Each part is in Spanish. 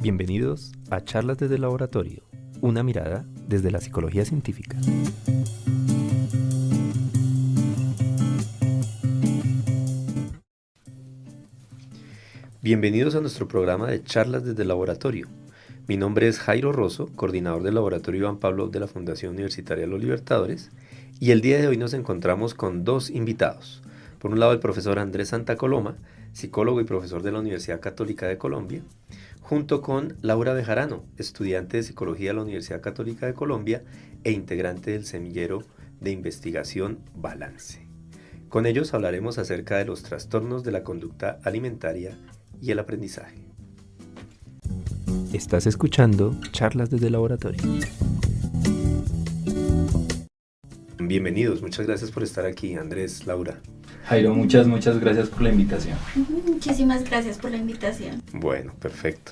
Bienvenidos a Charlas desde el Laboratorio, una mirada desde la psicología científica. Bienvenidos a nuestro programa de Charlas desde el Laboratorio. Mi nombre es Jairo Rosso, coordinador del Laboratorio Iván Pavlov de la Fundación Universitaria de los Libertadores, y el día de hoy nos encontramos con dos invitados. Por un lado, el profesor Andrés Santa Coloma, psicólogo y profesor de la Universidad Católica de Colombia, junto con Laura Bejarano, estudiante de Psicología de la Universidad Católica de Colombia e integrante del semillero de investigación Balance. Con ellos hablaremos acerca de los trastornos de la conducta alimentaria y el aprendizaje. Estás escuchando Charlas desde el Laboratorio. Bienvenidos, muchas gracias por estar aquí, Andrés, Laura. Jairo, muchas gracias por la invitación. Muchísimas gracias por la invitación. Bueno, perfecto.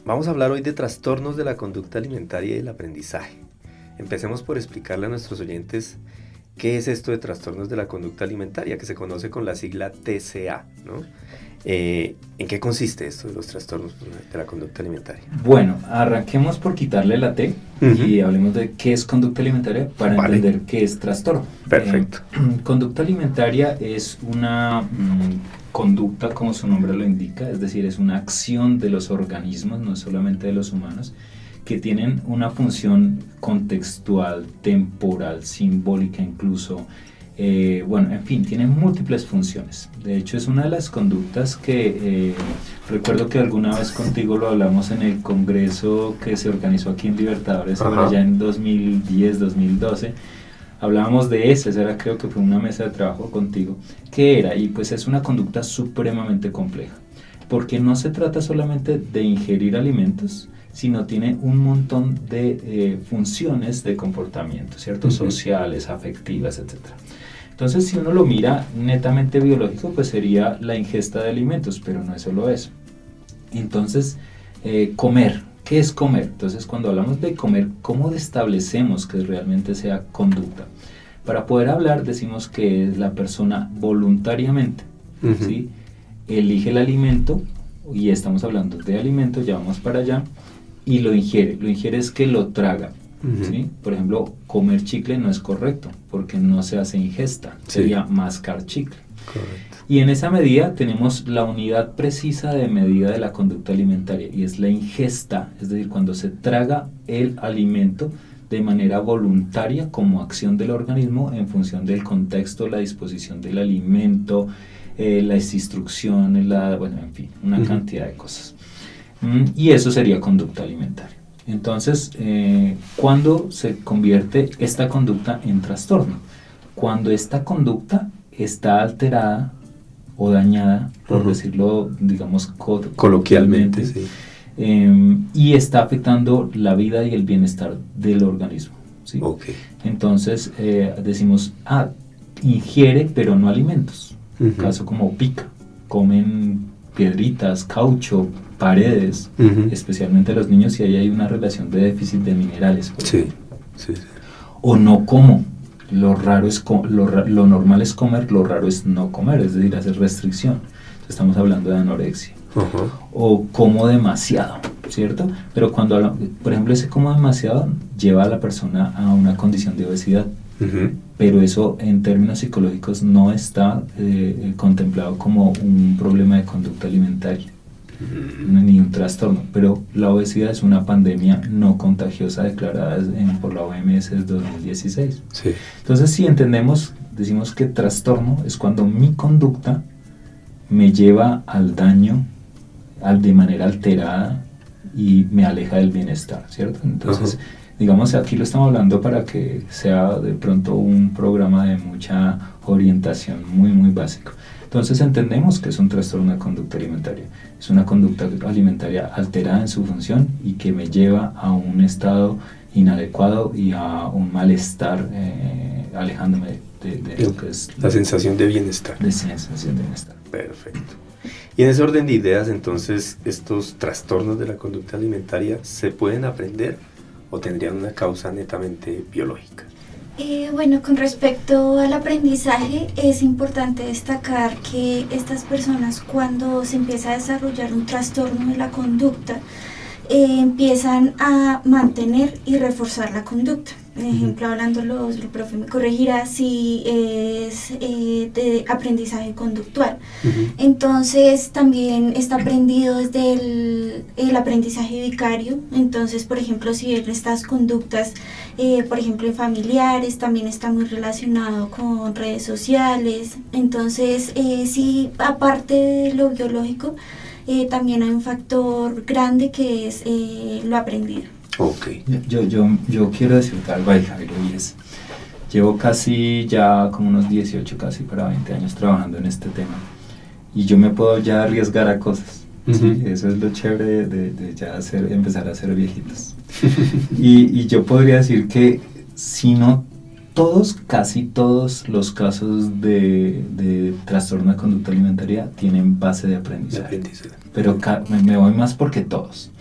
Vamos a hablar hoy de trastornos de la conducta alimentaria y el aprendizaje. Empecemos por explicarle a nuestros oyentes qué es esto de trastornos de la conducta alimentaria, que se conoce con la sigla TCA, ¿no? ¿En qué consiste esto de los trastornos de la conducta alimentaria? Bueno, arranquemos por quitarle la T y hablemos de qué es conducta alimentaria para entender qué es trastorno. Perfecto. Conducta alimentaria es una conducta, como su nombre lo indica, es decir, es una acción de los organismos, no solamente de los humanos, que tienen una función contextual, temporal, simbólica incluso. En fin, tienen múltiples funciones. De hecho, es una de las conductas que recuerdo que alguna vez contigo lo hablamos en el congreso que se organizó aquí en Libertadores, allá en 2010, 2012. Hablábamos de esa era, creo que fue una mesa de trabajo contigo, que era, y pues es una conducta supremamente compleja, porque no se trata solamente de ingerir alimentos, sino tiene un montón de funciones de comportamiento, ¿cierto? Sociales, afectivas, etc. Entonces, si uno lo mira netamente biológico, pues sería la ingesta de alimentos, pero no es solo eso. Entonces, comer. ¿Qué es comer? Entonces, cuando hablamos de comer, ¿cómo establecemos que realmente sea conducta? Para poder hablar, decimos que la persona voluntariamente, ¿sí? Elige el alimento, y estamos hablando de alimento, ya vamos para allá, y lo ingiere. Lo ingiere es que lo traga. ¿Sí? Por ejemplo, comer chicle no es correcto, porque no se hace ingesta, sería mascar chicle. Correcto. Y en esa medida tenemos la unidad precisa de medida de la conducta alimentaria, y es la ingesta, es decir, cuando se traga el alimento de manera voluntaria como acción del organismo en función del contexto, la disposición del alimento, las instrucciones, en fin, una cantidad de cosas. Y eso sería conducta alimentaria. Entonces, ¿cuándo se convierte esta conducta en trastorno? Cuando esta conducta está alterada o dañada, por decirlo, digamos, coloquialmente, sí. Y está afectando la vida y el bienestar del organismo, ¿sí? Okay. Entonces, decimos, ingiere pero no alimentos. Caso como pica, comen piedritas, caucho, paredes, especialmente los niños, si ahí hay una relación de déficit de minerales. Sí. O no como. Lo normal es comer, lo raro es no comer, es decir, hacer restricción. Estamos hablando de anorexia. O como demasiado, ¿cierto? Pero cuando hablamos, por ejemplo, ese como demasiado lleva a la persona a una condición de obesidad. Pero eso en términos psicológicos no está contemplado como un problema de conducta alimentaria, ni un trastorno. Pero la obesidad es una pandemia no contagiosa declarada por la OMS desde 2016. Sí. Entonces, si entendemos, decimos que trastorno es cuando mi conducta me lleva al daño de manera alterada y me aleja del bienestar, ¿cierto? Entonces, digamos, aquí lo estamos hablando para que sea de pronto un programa de mucha orientación muy básico. Entonces entendemos que es un trastorno de conducta alimentaria. Es una conducta alimentaria alterada en su función y que me lleva a un estado inadecuado y a un malestar, alejándome de lo que es la sensación de bienestar. De sensación de bienestar. Perfecto. Y en ese orden de ideas, entonces, estos trastornos de la conducta alimentaria ¿se pueden aprender o tendrían una causa netamente biológica? Bueno, con respecto al aprendizaje, es importante destacar que estas personas, cuando se empieza a desarrollar un trastorno de la conducta, empiezan a mantener y reforzar la conducta. Por ejemplo, hablándolo, el profe me corregirá si es de aprendizaje conductual. Entonces, también está aprendido desde el aprendizaje vicario. Entonces, por ejemplo, si ven estas conductas, por ejemplo, en familiares, también está muy relacionado con redes sociales. Entonces, sí, aparte de lo biológico, también hay un factor grande que es lo aprendido. Ok. Yo quiero decirte algo ahí, Jairo, y es, llevo casi ya como unos 18, casi para 20 años trabajando en este tema, y yo me puedo ya arriesgar a cosas. Sí, eso es lo chévere de ya empezar a ser viejitos. y yo podría decir que si no todos, casi todos los casos de trastorno de conducta alimentaria tienen base de aprendizaje. Pero me voy más porque todos.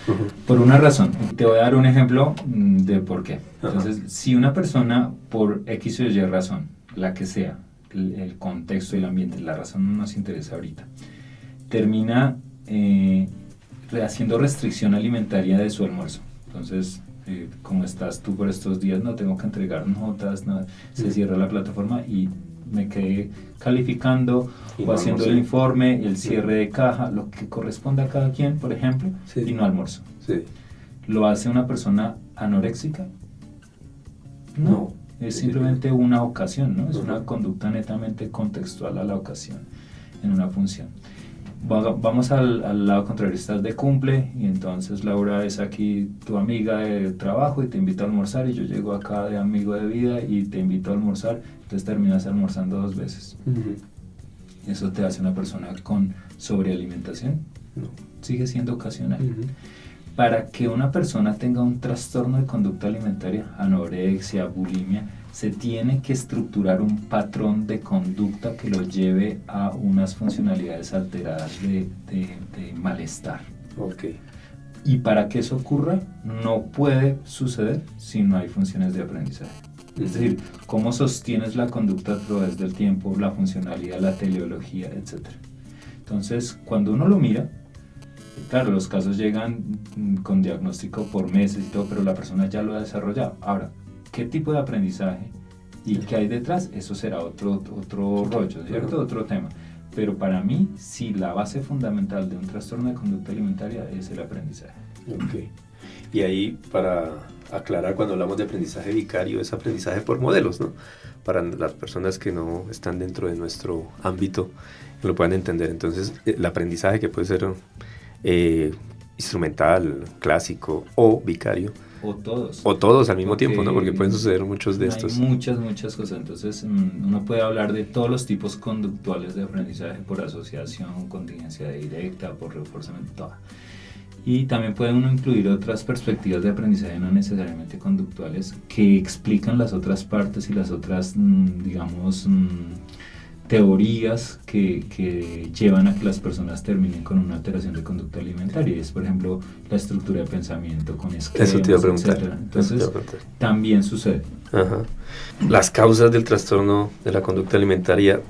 Por una razón. Te voy a dar un ejemplo de por qué. Entonces, si una persona por X o Y razón, la que sea, el contexto y el ambiente, la razón no nos interesa ahorita, termina haciendo restricción alimentaria de su almuerzo. Entonces, ¿cómo estás tú por estos días? No tengo que entregar notas, no, se cierra la plataforma y me quedé calificando y o haciendo el informe, el cierre de caja, lo que corresponde a cada quien, por ejemplo, y no almuerzo. ¿Lo hace una persona anoréxica? No, es simplemente una ocasión, ¿no? Es una conducta netamente contextual a la ocasión, en una función. Vamos al lado contrario, estás de cumple y entonces Laura es aquí tu amiga de trabajo y te invita a almorzar, y yo llego acá de amigo de vida y te invito a almorzar, entonces terminas almorzando 2 veces. ¿Eso te hace una persona con sobrealimentación? No, sigue siendo ocasional. Para que una persona tenga un trastorno de conducta alimentaria, anorexia, bulimia, se tiene que estructurar un patrón de conducta que lo lleve a unas funcionalidades alteradas de malestar. Y para que eso ocurra, no puede suceder si no hay funciones de aprendizaje. Es decir, cómo sostienes la conducta a través del tiempo, la funcionalidad, la teleología, etc. Entonces, cuando uno lo mira, claro, los casos llegan con diagnóstico por meses y todo, pero la persona ya lo ha desarrollado. Ahora, ¿qué tipo de aprendizaje y qué hay detrás? Eso será otro rollo, ¿cierto? Otro tema. Pero para mí, sí, la base fundamental de un trastorno de conducta alimentaria es el aprendizaje. Y ahí, para aclarar, cuando hablamos de aprendizaje vicario, es aprendizaje por modelos, ¿no? Para las personas que no están dentro de nuestro ámbito, que lo puedan entender. Entonces, el aprendizaje, que puede ser instrumental, clásico o vicario, o todos al mismo tiempo, ¿no? Porque pueden suceder muchos de estos. Hay muchas cosas. Entonces, uno puede hablar de todos los tipos conductuales de aprendizaje: por asociación, contingencia directa, por reforzamiento, todo. Y también puede uno incluir otras perspectivas de aprendizaje, no necesariamente conductuales, que explican las otras partes y las otras, digamos, teorías que llevan a que las personas terminen con una alteración de conducta alimentaria. Es, por ejemplo, la estructura de pensamiento con esquemas, eso te iba a preguntar, etc. Entonces, también sucede. Las causas del trastorno de la conducta alimentaria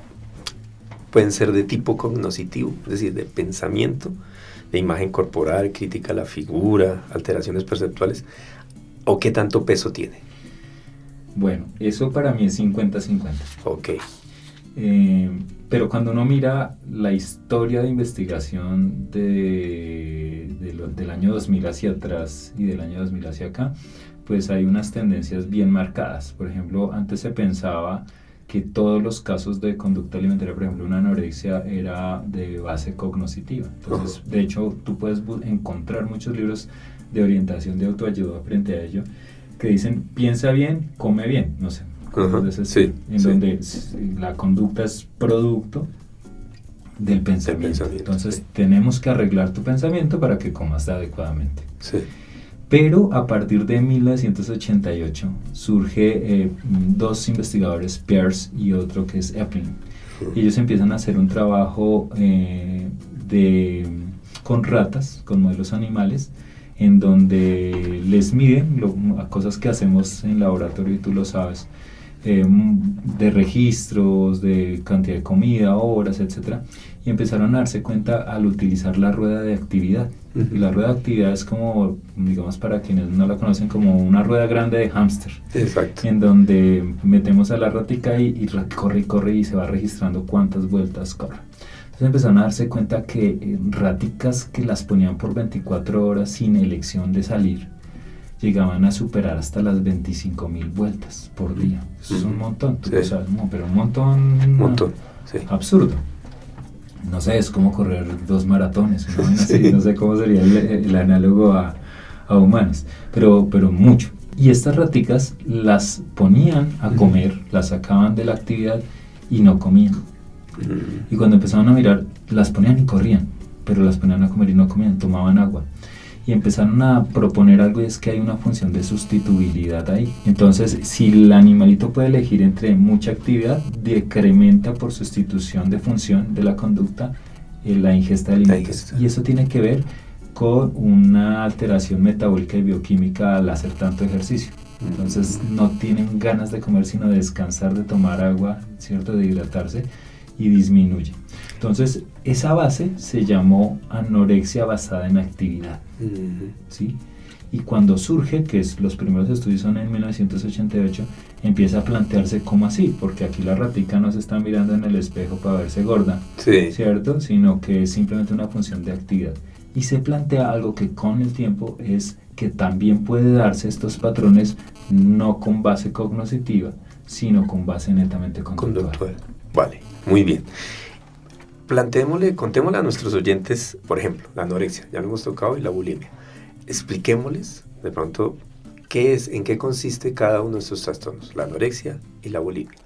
pueden ser de tipo cognoscitivo, es decir, de pensamiento, de imagen corporal, crítica a la figura, alteraciones perceptuales, ¿o qué tanto peso tiene? Bueno, eso para mí es 50-50. Pero cuando uno mira la historia de investigación del año 2000 hacia atrás y del año 2000 hacia acá, pues hay unas tendencias bien marcadas. Por ejemplo, antes se pensaba que todos los casos de conducta alimentaria, por ejemplo una anorexia, era de base cognoscitiva. Entonces, de hecho, tú puedes encontrar muchos libros de orientación de autoayuda frente a ello que dicen: piensa bien, come bien, no sé, cosas de ese estilo, donde la conducta es producto del pensamiento. Entonces, tenemos que arreglar tu pensamiento para que comas adecuadamente. Pero a partir de 1988 surge 2 investigadores, Pearce y otro que es Epling. Y ellos empiezan a hacer un trabajo con ratas, con modelos animales, en donde les miden cosas que hacemos en laboratorio, y tú lo sabes. de registros, de cantidad de comida, horas, etcétera, y empezaron a darse cuenta al utilizar la rueda de actividad. Y la rueda de actividad es como, digamos, para quienes no la conocen, como una rueda grande de hámster. Exacto. En donde metemos a la ratica y corre y corre y se va registrando cuántas vueltas corre. Entonces empezaron a darse cuenta que raticas que las ponían por 24 horas sin elección de salir, llegaban a superar hasta las 25,000 vueltas por día. Eso es un montón, Sí. o sea, pero un montón, Un montón, sí. absurdo. No sé, es como correr 2 maratones, una vaina así, Sí. no sé cómo sería el análogo a humanos, pero mucho. Y estas raticas las ponían a comer, las sacaban de la actividad y no comían. Y cuando empezaron a mirar, las ponían y corrían, pero las ponían a comer y no comían, tomaban agua. Y empezaron a proponer algo, y es que hay una función de sustituibilidad ahí. Entonces, si el animalito puede elegir entre mucha actividad, decrementa por sustitución de función de la conducta la ingesta de alimentos. Y eso tiene que ver con una alteración metabólica y bioquímica al hacer tanto ejercicio. Entonces, no tienen ganas de comer, sino de descansar, de tomar agua, ¿cierto?, de hidratarse, y disminuye. Entonces, esa base se llamó anorexia basada en actividad, ¿sí? Y cuando surge, que es, los primeros estudios son en 1988, empieza a plantearse cómo así, porque aquí la ratica no se está mirando en el espejo para verse gorda, Sí. ¿cierto? Sino que es simplemente una función de actividad. Y se plantea algo que con el tiempo es que también puede darse estos patrones no con base cognitiva, sino con base netamente conductual. Vale, muy bien. Contémosle a nuestros oyentes, por ejemplo, la anorexia, ya lo hemos tocado, y la bulimia. Expliquémosles de pronto qué es, en qué consiste cada uno de estos trastornos, la anorexia y la bulimia.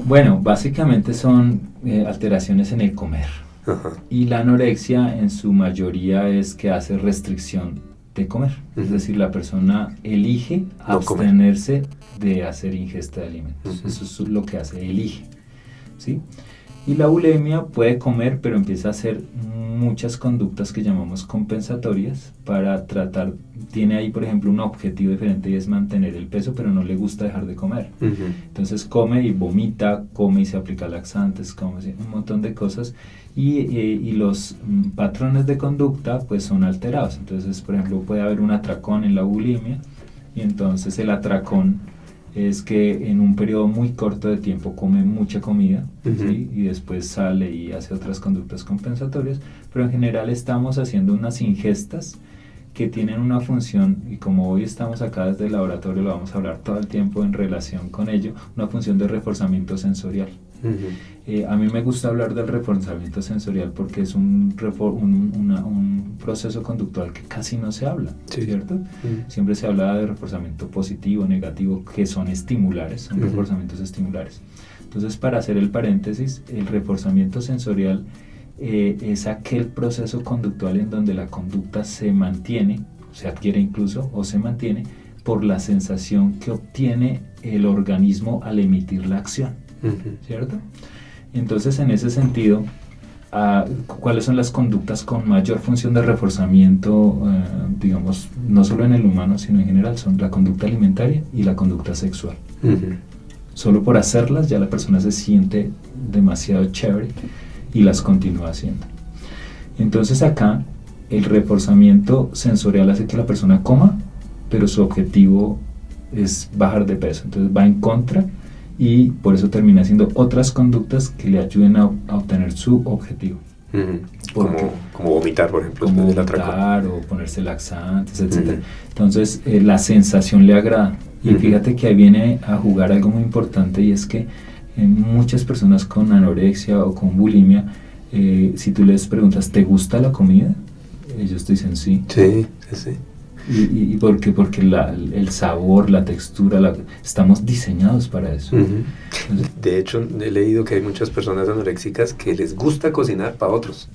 Bueno, básicamente son alteraciones en el comer. Ajá. Y la anorexia en su mayoría es que hace restricción de comer. Es decir, la persona elige No abstenerse de hacer ingesta de alimentos. Ujú. Eso es lo que hace, elige, ¿sí? Y la bulimia puede comer, pero empieza a hacer muchas conductas que llamamos compensatorias para tratar, tiene ahí por ejemplo un objetivo diferente y es mantener el peso, pero no le gusta dejar de comer. Entonces come y vomita, come y se aplica laxantes, come un montón de cosas y los patrones de conducta pues son alterados. Entonces, por ejemplo, puede haber un atracón en la bulimia y entonces el atracón es que en un periodo muy corto de tiempo come mucha comida, ¿sí? Y después sale y hace otras conductas compensatorias, pero en general estamos haciendo unas ingestas que tienen una función, y como hoy estamos acá desde el laboratorio, lo vamos a hablar todo el tiempo en relación con ello, una función de reforzamiento sensorial. A mí me gusta hablar del reforzamiento sensorial porque es un proceso conductual que casi no se habla, sí. ¿Cierto? Siempre se habla de reforzamiento positivo, negativo, que son estimulares, son reforzamientos estimulares. Entonces, para hacer el paréntesis, el reforzamiento sensorial es aquel proceso conductual en donde la conducta se mantiene, se adquiere incluso, o se mantiene por la sensación que obtiene el organismo al emitir la acción. ¿Cierto? Entonces, en ese sentido, ¿cuáles son las conductas con mayor función de reforzamiento, digamos, no solo en el humano, sino en general? Son la conducta alimentaria y la conducta sexual. Solo por hacerlas ya la persona se siente demasiado chévere y las continúa haciendo. Entonces acá el reforzamiento sensorial hace que la persona coma, pero su objetivo es bajar de peso, entonces va en contra y por eso termina haciendo otras conductas que le ayuden a obtener su objetivo. Como vomitar, por ejemplo, como vomitar o ponerse laxantes, etc. Entonces la sensación le agrada y fíjate que ahí viene a jugar algo muy importante, y es que muchas personas con anorexia o con bulimia, si tú les preguntas ¿te gusta la comida? Ellos te dicen sí. Sí, sí, sí. ¿Y por qué? Porque el sabor, la textura, estamos diseñados para eso. Entonces, de hecho, he leído que hay muchas personas anoréxicas que les gusta cocinar para otros,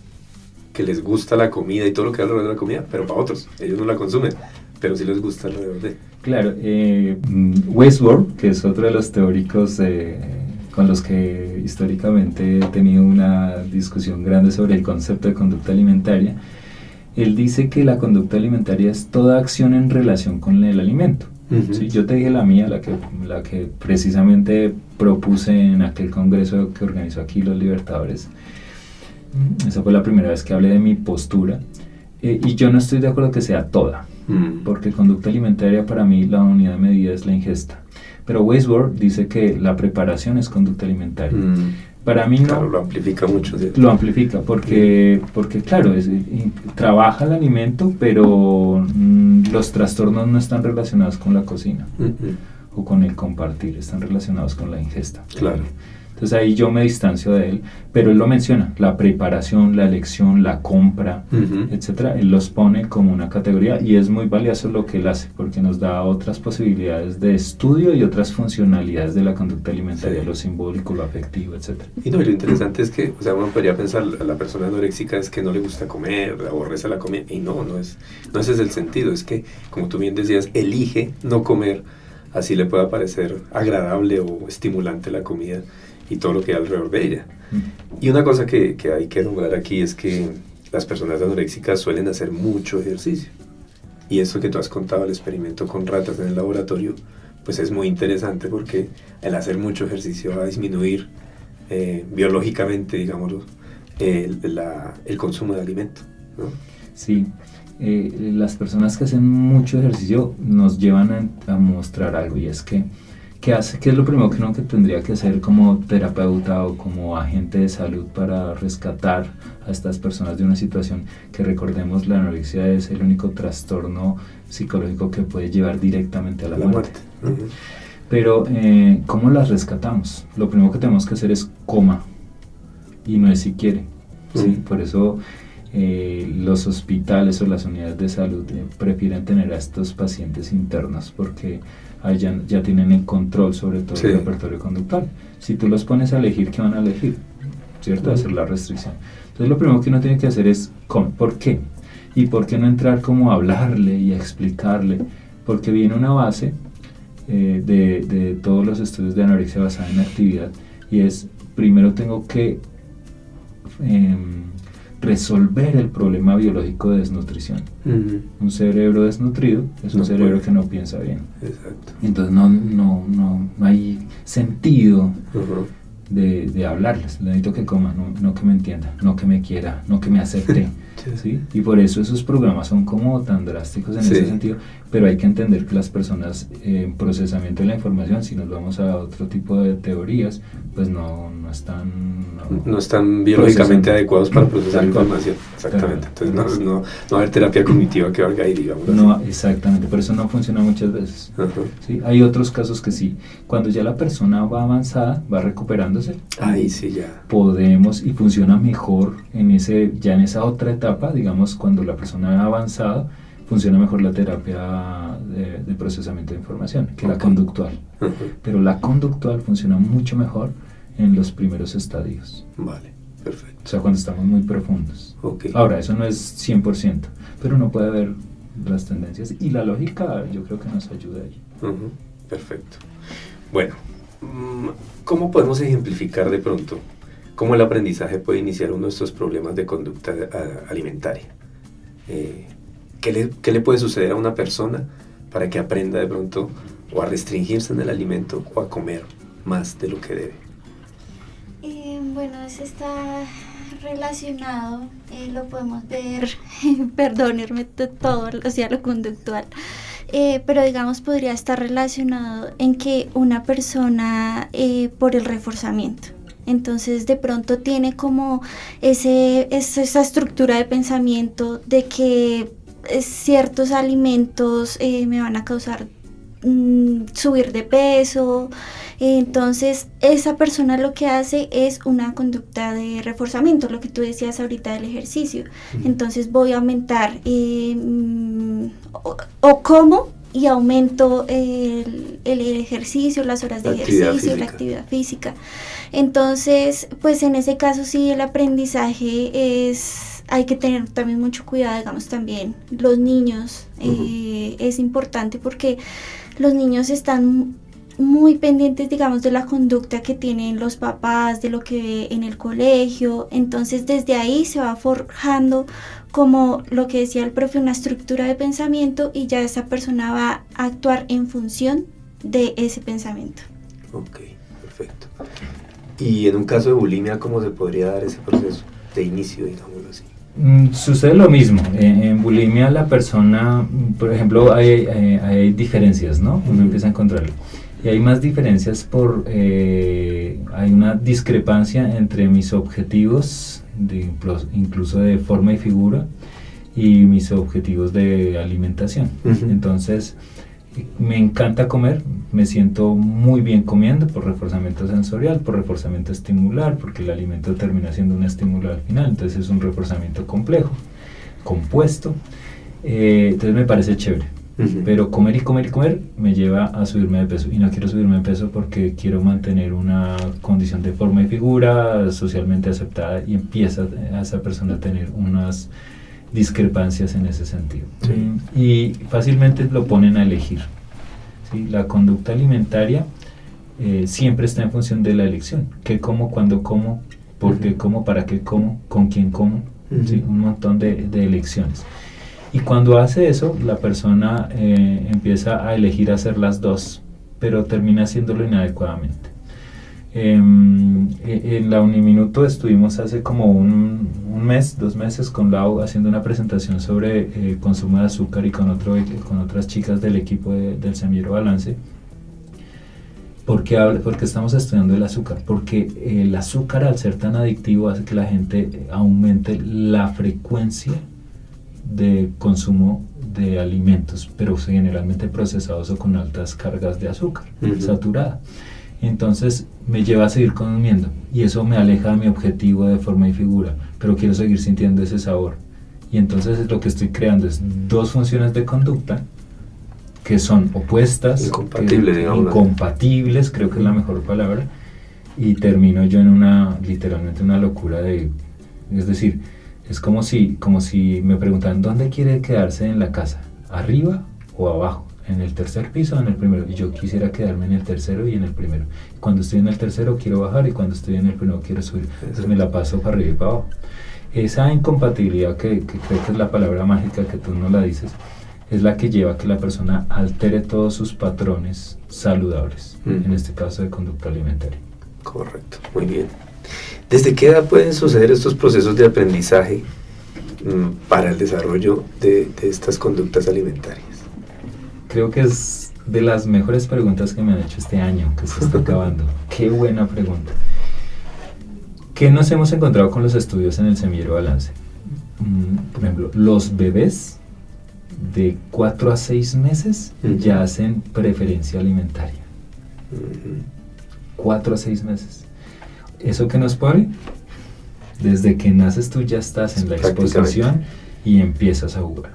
que les gusta la comida y todo lo que hay alrededor de la comida, pero para otros. Ellos no la consumen, pero sí les gusta alrededor de. Claro, Wadsworth, que es otro de los teóricos con los que históricamente he tenido una discusión grande sobre el concepto de conducta alimentaria, él dice que la conducta alimentaria es toda acción en relación con el alimento. Sí, yo te dije la mía, la que precisamente propuse en aquel congreso que organizó aquí los Libertadores. Esa fue la primera vez que hablé de mi postura. Y yo no estoy de acuerdo que sea toda, porque conducta alimentaria para mí la unidad de medida es la ingesta. Pero Weisworth dice que la preparación es conducta alimentaria. Para mí no. Claro, lo amplifica mucho. ¿Cierto? Lo amplifica porque claro, trabaja el alimento, pero los trastornos no están relacionados con la cocina o con el compartir, están relacionados con la ingesta. Claro. Entonces ahí yo me distancio de él, pero él lo menciona, la preparación, la elección, la compra, etcétera. Él los pone como una categoría y es muy valioso lo que él hace porque nos da otras posibilidades de estudio y otras funcionalidades de la conducta alimentaria, lo simbólico, lo afectivo, etcétera. Y no, y lo interesante es que, o sea, uno podría pensar, a la persona anoréxica es que no le gusta comer, aborrece la comida, y no ese es el sentido, es que, como tú bien decías, elige no comer, así le pueda parecer agradable o estimulante la comida y todo lo que hay alrededor de ella. Y una cosa que hay que nombrar aquí es que las personas anoréxicas suelen hacer mucho ejercicio. Y eso que tú has contado, el experimento con ratas en el laboratorio, pues es muy interesante porque el hacer mucho ejercicio va a disminuir biológicamente, digámoslo, el consumo de alimento, ¿no? Sí, las personas que hacen mucho ejercicio nos llevan a mostrar algo, y es que ¿qué es lo primero que uno tendría que hacer como terapeuta o como agente de salud para rescatar a estas personas de una situación que, recordemos, la anorexia es el único trastorno psicológico que puede llevar directamente a la muerte? Pero ¿cómo las rescatamos? Lo primero que tenemos que hacer es coma, y no es si quiere, ¿sí? Por eso los hospitales o las unidades de salud prefieren tener a estos pacientes internos porque ya tienen el control sobre todo el repertorio conductual. Si tú los pones a elegir, ¿qué van a elegir? ¿Cierto? Hacer la restricción. Entonces lo primero que uno tiene que hacer es ¿por qué? ¿Y por qué no entrar como a hablarle y a explicarle? Porque viene una base de todos los estudios de anorexia basada en actividad, y es, primero tengo que resolver el problema biológico de desnutrición. Un cerebro desnutrido es un cerebro que no piensa bien. Exacto. Entonces no hay sentido de hablarles. Le necesito que coma, no que me entienda, no que me quiera, no que me acepte. ¿Sí? Y por eso esos programas son como tan drásticos en ese sentido, pero hay que entender que las personas en procesamiento de la información, si nos vamos a otro tipo de teorías, pues no están biológicamente adecuados para procesar información. Exactamente. Entonces no va a haber terapia cognitiva que valga ahí, digamos. No, exactamente, por eso no funciona muchas veces. ¿Sí? Hay otros casos que sí. Cuando ya la persona va avanzada, va recuperándose, ahí sí ya podemos, y funciona mejor en esa otra etapa, digamos, cuando la persona ha avanzado, funciona mejor la terapia de procesamiento de información que la conductual. Pero la conductual funciona mucho mejor en los primeros estadios. Vale, perfecto. O sea, cuando estamos muy profundos. Ahora, eso no es 100%, pero uno puede ver las tendencias, y la lógica yo creo que nos ayuda ahí. Perfecto. Bueno, ¿cómo podemos ejemplificar de pronto cómo el aprendizaje puede iniciar uno de estos problemas de conducta alimentaria? ¿Qué le puede suceder a una persona para que aprenda de pronto o a restringirse en el alimento o a comer más de lo que debe? Bueno, eso está relacionado, lo podemos ver, perdónenme todo, o sea, lo conductual, pero digamos podría estar relacionado en que una persona por el reforzamiento. Entonces de pronto tiene como esa estructura de pensamiento de que ciertos alimentos me van a causar subir de peso. Entonces esa persona lo que hace es una conducta de reforzamiento, lo que tú decías ahorita del ejercicio. Entonces voy a aumentar o como y aumento el ejercicio, las horas de ejercicio, la actividad física. Entonces, pues en ese caso sí el aprendizaje hay que tener también mucho cuidado, digamos también los niños, es importante porque los niños están muy pendientes, digamos, de la conducta que tienen los papás, de lo que ve en el colegio. Entonces desde ahí se va forjando, como lo que decía el profe, una estructura de pensamiento, y ya esa persona va a actuar en función de ese pensamiento. Ok, perfecto. Y en un caso de bulimia, ¿cómo se podría dar ese proceso de inicio, digámoslo así? Sucede lo mismo. En bulimia la persona, por ejemplo, hay diferencias, ¿no? Uno empieza a encontrarlo. Y hay más diferencias hay una discrepancia entre mis objetivos, incluso de forma y figura, y mis objetivos de alimentación. Entonces, me encanta comer, me siento muy bien comiendo por reforzamiento sensorial, por reforzamiento estimular, porque el alimento termina siendo un estímulo al final, entonces es un reforzamiento complejo, compuesto, entonces me parece chévere. Pero comer y comer y comer me lleva a subirme de peso, y no quiero subirme de peso porque quiero mantener una condición de forma y figura socialmente aceptada, y empieza a esa persona a tener unas discrepancias en ese sentido. Y fácilmente lo ponen a elegir, ¿sí? La conducta alimentaria siempre está en función de la elección: qué como, cuándo como, por qué como, para qué como, con quién como, ¿sí? Un montón de elecciones. Y cuando hace eso, la persona empieza a elegir hacer las dos, pero termina haciéndolo inadecuadamente. En la Uniminuto estuvimos hace como un mes, 2 meses, con Lau haciendo una presentación sobre consumo de azúcar, y con otras chicas del equipo del Semillero Balance. ¿Por qué estamos estudiando el azúcar? Porque el azúcar, al ser tan adictivo, hace que la gente aumente la frecuencia de consumo de alimentos, pero generalmente procesados o con altas cargas de azúcar saturada. Entonces me lleva a seguir comiendo, y eso me aleja de mi objetivo de forma y figura, pero quiero seguir sintiendo ese sabor. Y entonces lo que estoy creando es 2 funciones de conducta que son opuestas, incompatibles, creo que es la mejor palabra, y termino yo en literalmente una locura es decir, es como si me preguntaran: ¿dónde quiere quedarse en la casa? ¿Arriba o abajo? ¿En el tercer piso o en el primero? Y yo quisiera quedarme en el tercero y en el primero. Cuando estoy en el tercero quiero bajar, y cuando estoy en el primero quiero subir. Entonces me la paso para arriba y para abajo. Esa incompatibilidad, que creo que es la palabra mágica, que tú no la dices, es la que lleva a que la persona altere todos sus patrones saludables, en este caso de conducta alimentaria. Correcto, muy bien. ¿Desde qué edad pueden suceder estos procesos de aprendizaje para el desarrollo de estas conductas alimentarias? Creo que es de las mejores preguntas que me han hecho este año, que se está acabando. Qué buena pregunta. ¿Qué nos hemos encontrado con los estudios en el Semillero Balance? Por ejemplo, los bebés de 4 a 6 meses ya hacen preferencia alimentaria. 4 a 6 meses. ¿Eso qué nos pone? Desde que naces tú ya estás en la exposición y empiezas a jugar.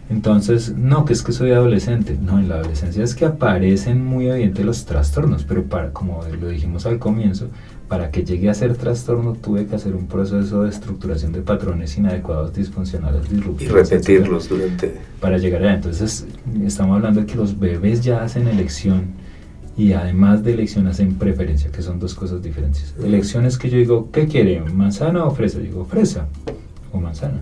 Entonces, no, que es que soy adolescente. No, en la adolescencia es que aparecen muy evidentes los trastornos, pero como lo dijimos al comienzo, para que llegue a ser trastorno tuve que hacer un proceso de estructuración de patrones inadecuados, disfuncionales, disruptivos. Y repetirlos para llegar allá. Entonces, estamos hablando de que los bebés ya hacen elección, y además de elección hacen preferencia, que son 2 cosas diferentes. Elección es que yo digo: ¿qué quiere? ¿Manzana o fresa? Yo digo: fresa o manzana.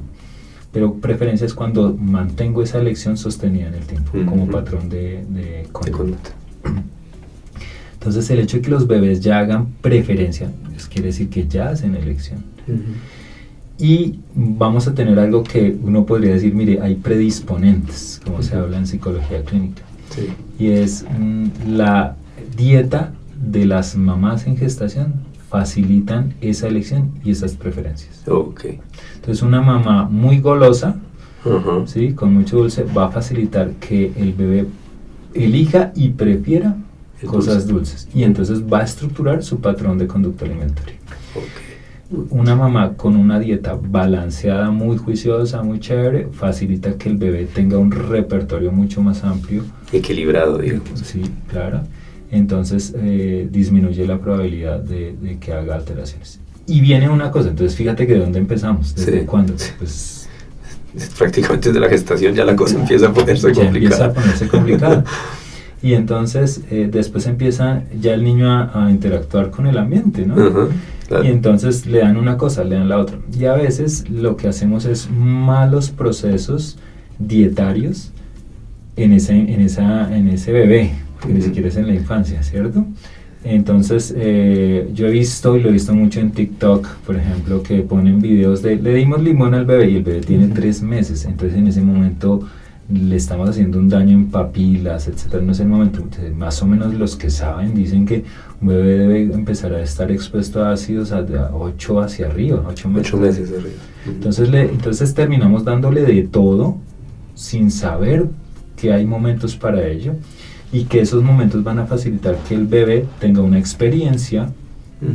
Pero preferencia es cuando mantengo esa elección sostenida en el tiempo, como patrón de conducta. Entonces, el hecho de que los bebés ya hagan preferencia quiere decir que ya hacen elección. Y vamos a tener algo que uno podría decir: mire, hay predisponentes, como se habla en psicología clínica. Y es la dieta de las mamás en gestación facilitan esa elección y esas preferencias. Entonces, una mamá muy golosa, ¿sí?, con mucho dulce, va a facilitar que el bebé elija y prefiera cosas dulces, y entonces va a estructurar su patrón de conducta alimentaria. Una mamá con una dieta balanceada, muy juiciosa, muy chévere, facilita que el bebé tenga un repertorio mucho más amplio, equilibrado, digamos. Sí, claro. Entonces disminuye la probabilidad de que haga alteraciones. Y viene una cosa, entonces fíjate que de dónde empezamos, desde cuándo. Pues prácticamente desde la gestación ya la cosa empieza a ponerse complicada. Empieza a ponerse complicada. Y entonces después empieza ya el niño a interactuar con el ambiente, ¿no? Claro. Y entonces le dan una cosa, le dan la otra. Y a veces lo que hacemos es malos procesos dietarios en ese bebé, porque ni siquiera es en la infancia, ¿cierto? Entonces yo he visto, y lo he visto mucho en TikTok, por ejemplo, que ponen videos de, le dimos limón al bebé y el bebé tiene 3 meses, entonces en ese momento le estamos haciendo un daño en papilas, etcétera. No es el momento, más o menos los que saben dicen que un bebé debe empezar a estar expuesto a ácidos de 8 hacia arriba, 8 meses arriba. Entonces terminamos dándole de todo sin saber que hay momentos para ello y que esos momentos van a facilitar que el bebé tenga una experiencia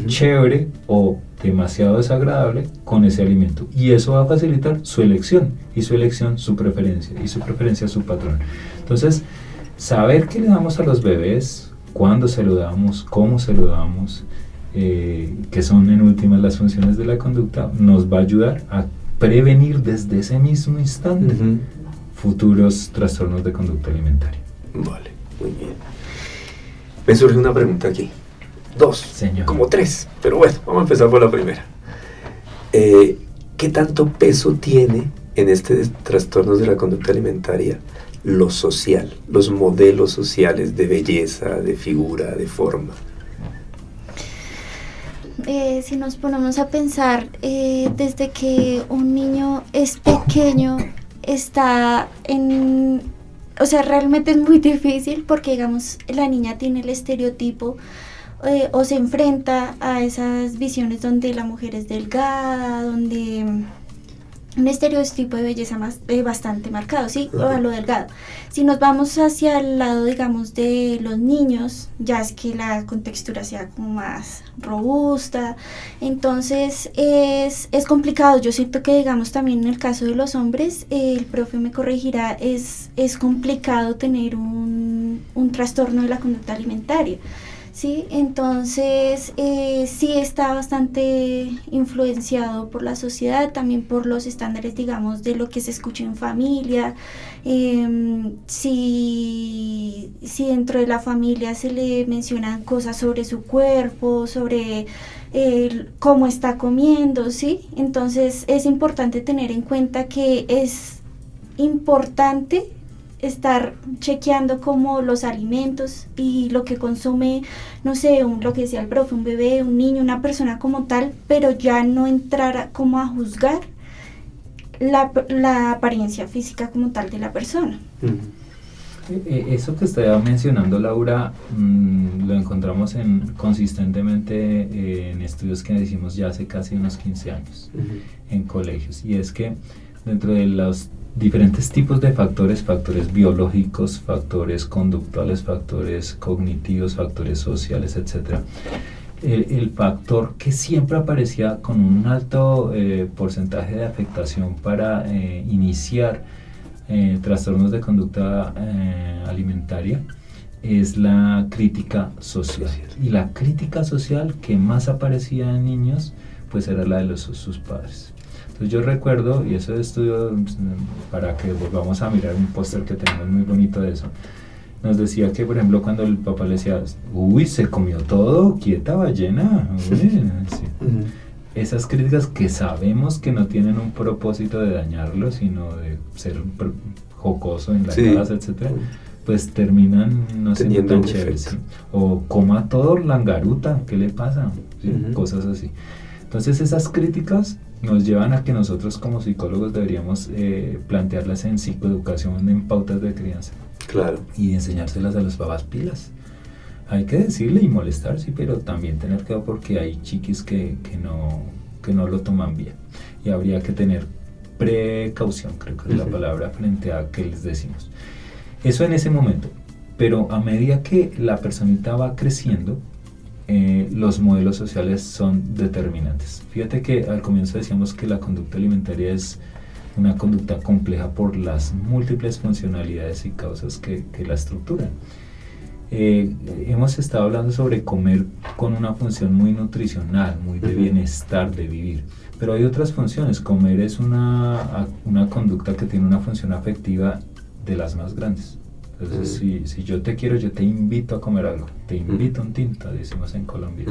chévere o demasiado desagradable con ese alimento, y eso va a facilitar su elección, y su elección su preferencia, y su preferencia su patrón. Entonces, saber qué le damos a los bebés, cuándo se lo damos, cómo se lo damos, que son en últimas las funciones de la conducta, nos va a ayudar a prevenir desde ese mismo instante futuros trastornos de conducta alimentaria. Vale, muy bien. Me surge una pregunta aquí. 2, Señor. Como 3, pero bueno, vamos a empezar por la primera. ¿Qué tanto peso tiene en trastornos de la conducta alimentaria lo social, los modelos sociales de belleza, de figura, de forma? Si nos ponemos a pensar, desde que un niño es pequeño, o sea, realmente es muy difícil porque, digamos, la niña tiene el estereotipo o se enfrenta a esas visiones donde la mujer es delgada, donde un estereotipo de belleza bastante marcado, ¿sí? O a lo delgado. Si nos vamos hacia el lado, digamos, de los niños, ya es que la contextura sea como más robusta, entonces es complicado. Yo siento que, digamos, también en el caso de los hombres, el profe me corregirá, es complicado tener un trastorno de la conducta alimentaria. Sí, entonces sí está bastante influenciado por la sociedad, también por los estándares, digamos, de lo que se escucha en familia. Si dentro de la familia se le mencionan cosas sobre su cuerpo, sobre cómo está comiendo, ¿sí? Entonces es importante tener en cuenta que es importante estar chequeando como los alimentos y lo que consume, no sé, lo que decía el profe, un bebé, un niño, una persona como tal, pero ya no entrar como a juzgar la apariencia física como tal de la persona. Eso que estaba mencionando Laura, lo encontramos consistentemente en estudios que hicimos ya hace casi unos 15 años en colegios, y es que dentro de los diferentes tipos de factores biológicos, factores conductuales, factores cognitivos, factores sociales, etc. El factor que siempre aparecía con un alto porcentaje de afectación para iniciar trastornos de conducta alimentaria es la crítica social. Y la crítica social que más aparecía en niños pues era la de sus padres. Entonces yo recuerdo, y eso estudio para que volvamos a mirar un póster que tenemos muy bonito de eso, nos decía que, por ejemplo, cuando el papá le decía, uy, se comió todo, quieta ballena, sí. Esas críticas que sabemos que no tienen un propósito de dañarlo, sino de ser jocoso en la casa, etcétera, pues terminan no siendo tan chéveres, ¿sí? O coma todo langaruta, ¿qué le pasa? ¿Sí? Cosas así. Entonces esas críticas nos llevan a que nosotros como psicólogos deberíamos plantearlas en psicoeducación, en pautas de crianza. Claro. Y enseñárselas a los papás pilas. Hay que decirle y molestar, sí, pero también tener cuidado porque hay chiquis que no lo toman bien. Y habría que tener precaución, creo que es la palabra, frente a qué les decimos. Eso en ese momento. Pero a medida que la personita va creciendo, los modelos sociales son determinantes. Fíjate que al comienzo decíamos que la conducta alimentaria es una conducta compleja por las múltiples funcionalidades y causas que la estructuran. Hemos estado hablando sobre comer con una función muy nutricional, muy de bienestar, de vivir, pero hay otras funciones. Comer es una conducta que tiene una función afectiva de las más grandes. Entonces, si yo te quiero, yo te invito a comer algo, te invito a un tinto, decimos en Colombia,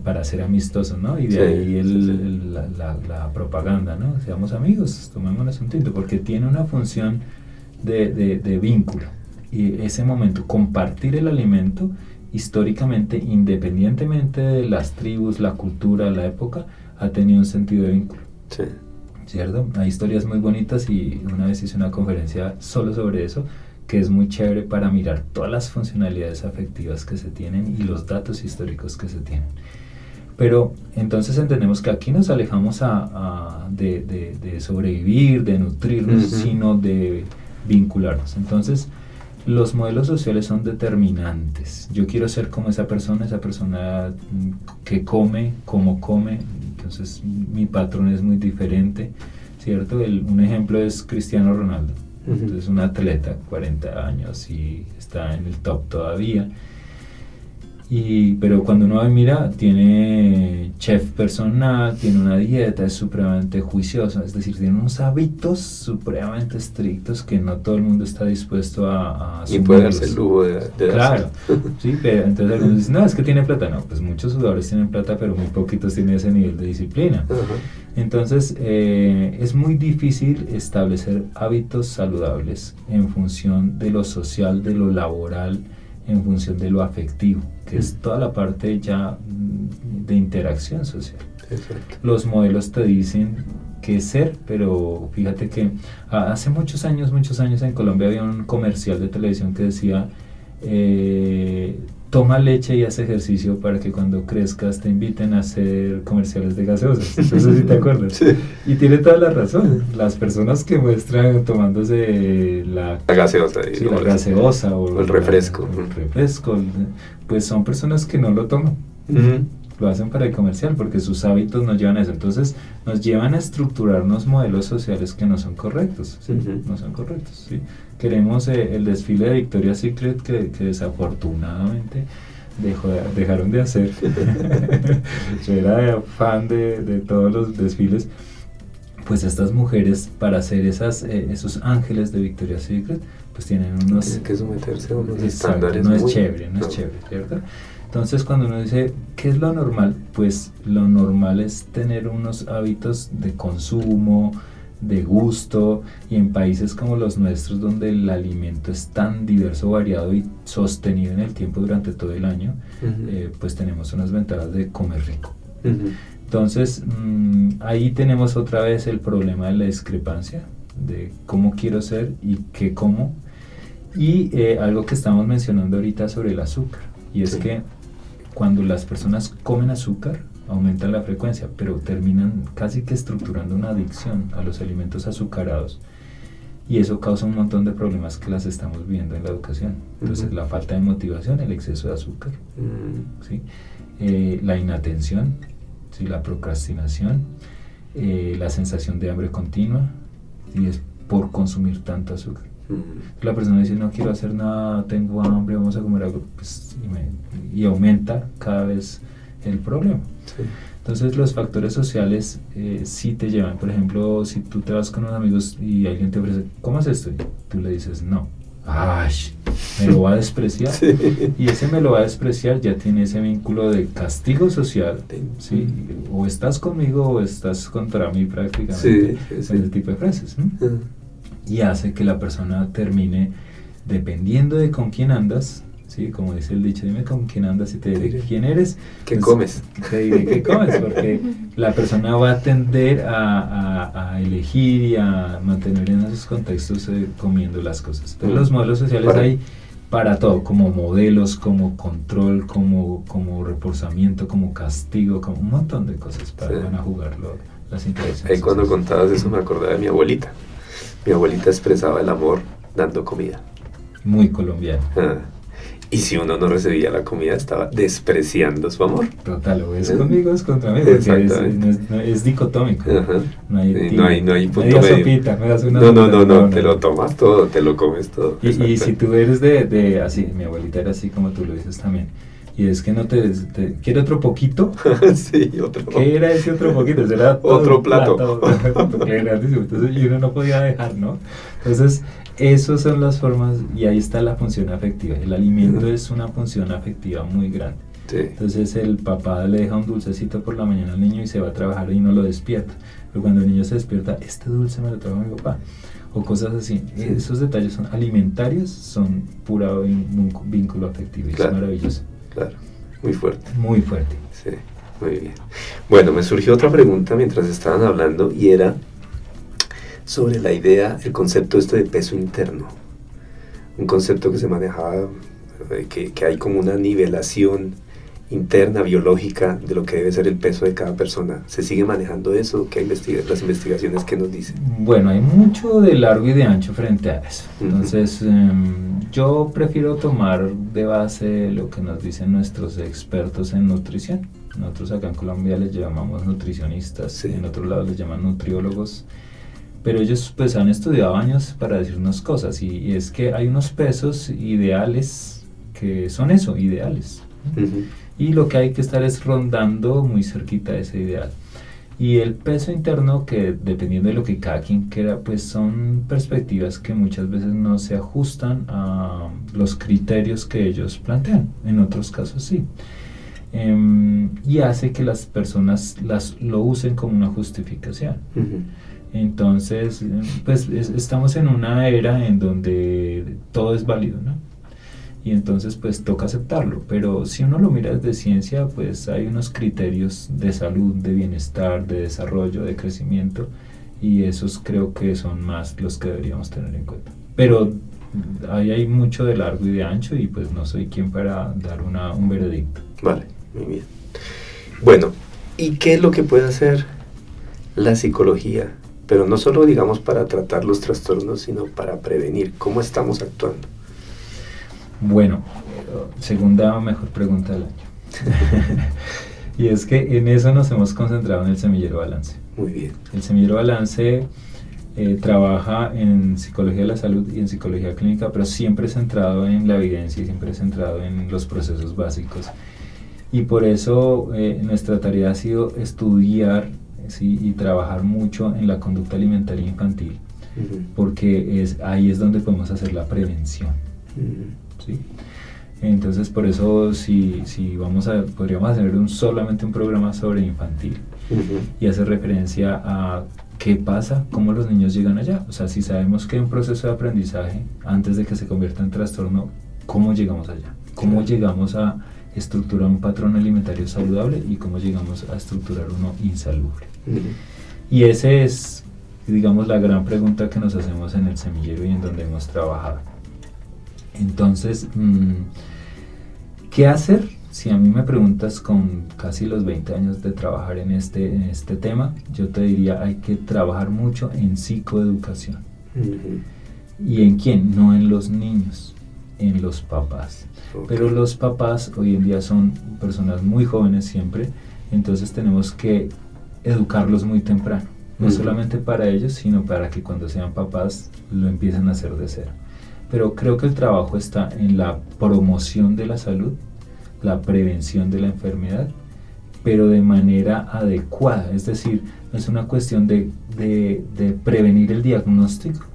para ser amistosos, ¿no? Y de ahí la propaganda, ¿no? Seamos amigos, tomémonos un tinto, porque tiene una función de vínculo. Y ese momento, compartir el alimento, históricamente, independientemente de las tribus, la cultura, la época, ha tenido un sentido de vínculo. Sí. ¿Cierto? Hay historias muy bonitas y una vez hice una conferencia solo sobre eso, que es muy chévere para mirar todas las funcionalidades afectivas que se tienen y los datos históricos que se tienen. Pero entonces entendemos que aquí nos alejamos de sobrevivir, de nutrirnos, sino de vincularnos. Entonces, los modelos sociales son determinantes. Yo quiero ser como esa persona que come, como come, entonces mi patrón es muy diferente, ¿cierto? Un ejemplo es Cristiano Ronaldo. Es un atleta, 40 años y está en el top todavía. Pero cuando uno mira, tiene chef personal, tiene una dieta, es supremamente juiciosa, es decir, tiene unos hábitos supremamente estrictos que no todo el mundo está dispuesto a asumirlos. Y puede darse el lujo de claro, sí, pero entonces algunos dicen, no, es que tiene plata. No, pues muchos jugadores tienen plata, pero muy poquitos tienen ese nivel de disciplina. Entonces, es muy difícil establecer hábitos saludables en función de lo social, de lo laboral, en función de lo afectivo, que es toda la parte ya de interacción social. Exacto. Los modelos te dicen qué ser, pero fíjate que hace muchos años en Colombia había un comercial de televisión que decía toma leche y haz ejercicio para que cuando crezcas te inviten a hacer comerciales de gaseosas. No sé si te acuerdas. Sí. Y tiene toda la razón. Las personas que muestran tomándose la gaseosa, la gaseosa o el refresco. El refresco, pues son personas que no lo toman. Lo hacen para el comercial porque sus hábitos nos llevan a eso. Entonces nos llevan a estructurarnos modelos sociales que no son correctos. ¿Sí? No son correctos. ¿Sí? Queremos el desfile de Victoria's Secret que desafortunadamente dejaron de hacer. Yo era fan de todos los desfiles. Pues estas mujeres, para hacer esos ángeles de Victoria's Secret, pues tienen unos... Tienen que someterse a unos estándares. No es chévere, ¿cierto? Entonces, cuando uno dice, ¿qué es lo normal? Pues lo normal es tener unos hábitos de consumo, de gusto, y en países como los nuestros, donde el alimento es tan diverso, variado y sostenido en el tiempo durante todo el año, pues tenemos unas ventajas de comer rico. Entonces, ahí tenemos otra vez el problema de la discrepancia, de cómo quiero ser y qué como, y algo que estamos mencionando ahorita sobre el azúcar, y es que cuando las personas comen azúcar, aumenta la frecuencia, pero terminan casi que estructurando una adicción a los alimentos azucarados, y eso causa un montón de problemas que las estamos viendo en la educación. Entonces, la falta de motivación, el exceso de azúcar, ¿sí? La inatención, ¿sí? La procrastinación, la sensación de hambre continua, y es por consumir tanto azúcar. La persona dice, no quiero hacer nada, tengo hambre, vamos a comer algo, pues, y aumenta cada vez el problema. Sí. Entonces los factores sociales sí te llevan. Por ejemplo, si tú te vas con unos amigos y alguien te ofrece, ¿cómo es esto? Y tú le dices, no. ¡Ay! Me lo va a despreciar. Sí. Y ese me lo va a despreciar ya tiene ese vínculo de castigo social, ¿sí? O estás conmigo o estás contra mí prácticamente. Sí. Ese tipo de frases, ¿no? Y hace que la persona termine, dependiendo de con quién andas, ¿sí? Como dice el dicho, dime con quién andas y te diré quién eres. ¿Qué pues, comes? Te diré qué comes, porque la persona va a tender a elegir y a mantener en esos contextos comiendo las cosas. Entonces los modelos sociales hay para todo, como modelos, como control, como reforzamiento, como castigo, como un montón de cosas para van a jugarlo las interacciones. Ahí cuando contabas eso me acordaba de mi abuelita. Mi abuelita expresaba el amor dando comida. Muy colombiano. Y si uno no recibía la comida, estaba despreciando su amor. Total, o es conmigo o es contra mí, porque es dicotómico. No hay punto medio. Sopita, me das una no, te lo tomas todo, te lo comes todo. Y si tú eres así, mi abuelita era así como tú lo dices también. Y es que no ¿quiere otro poquito? Sí, otro. ¿Qué era ese otro poquito? Era otro plato. Grandísimo. Entonces, y uno no podía dejar, ¿no? Entonces, esas son las formas, y ahí está la función afectiva. El alimento es una función afectiva muy grande. Sí. Entonces el papá le deja un dulcecito por la mañana al niño y se va a trabajar y no lo despierta. Pero cuando el niño se despierta, este dulce me lo trajo mi papá. O cosas así. Sí. Esos detalles son alimentarios, son puro vínculo afectivo. Claro. Es maravilloso. Claro, muy fuerte. Muy fuerte. Sí, muy bien. Bueno, me surgió otra pregunta mientras estaban hablando y era sobre la idea, el concepto de peso interno. Un concepto que se manejaba, que hay como una nivelación interna, biológica, de lo que debe ser el peso de cada persona. ¿Se sigue manejando eso? ¿Qué las investigaciones que nos dicen? Bueno, hay mucho de largo y de ancho frente a eso. Entonces, yo prefiero tomar de base lo que nos dicen nuestros expertos en nutrición. Nosotros acá en Colombia les llamamos nutricionistas, sí. En otros lados les llaman nutriólogos. Pero ellos pues han estudiado años para decirnos cosas, y es que hay unos pesos ideales que son eso, ideales. Y lo que hay que estar es rondando muy cerquita de ese ideal. Y el peso interno, que dependiendo de lo que cada quien quiera, pues son perspectivas que muchas veces no se ajustan a los criterios que ellos plantean, en otros casos sí. Y hace que las personas lo usen como una justificación. Entonces, pues estamos en una era en donde todo es válido, ¿no? Y entonces pues toca aceptarlo, pero si uno lo mira desde ciencia, pues hay unos criterios de salud, de bienestar, de desarrollo, de crecimiento, y esos creo que son más los que deberíamos tener en cuenta. Pero ahí hay mucho de largo y de ancho, y pues no soy quien para dar un veredicto. Vale, muy bien. Bueno, ¿y qué es lo que puede hacer la psicología? Pero no solo, digamos, para tratar los trastornos, sino para prevenir. ¿Cómo estamos actuando? Bueno, segunda mejor pregunta del año. Y es que en eso nos hemos concentrado en el Semillero Balance. Muy bien. El Semillero Balance trabaja en psicología de la salud y en psicología clínica, pero siempre centrado en la evidencia y siempre centrado en los procesos básicos. Y por eso nuestra tarea ha sido estudiar, ¿sí?, y trabajar mucho en la conducta alimentaria infantil, porque ahí es donde podemos hacer la prevención. ¿Sí? Entonces por eso si podríamos hacer solamente un programa sobre infantil y hacer referencia a qué pasa, cómo los niños llegan allá. O sea, si sabemos que hay un proceso de aprendizaje antes de que se convierta en trastorno, ¿cómo llegamos allá? ¿Cómo llegamos a estructurar un patrón alimentario saludable y cómo llegamos a estructurar uno insalubre? Y ese es, digamos, la gran pregunta que nos hacemos en el semillero y en donde hemos trabajado. Entonces, ¿qué hacer? Si a mí me preguntas con casi los 20 años de trabajar en este tema, yo te diría, hay que trabajar mucho en psicoeducación. ¿Y en quién? No en los niños, en los papás. Pero los papás hoy en día son personas muy jóvenes siempre, entonces tenemos que educarlos muy temprano. No solamente para ellos, sino para que cuando sean papás lo empiecen a hacer de cero. Pero creo que el trabajo está en la promoción de la salud, la prevención de la enfermedad, pero de manera adecuada. Es decir, no es una cuestión de prevenir el diagnóstico,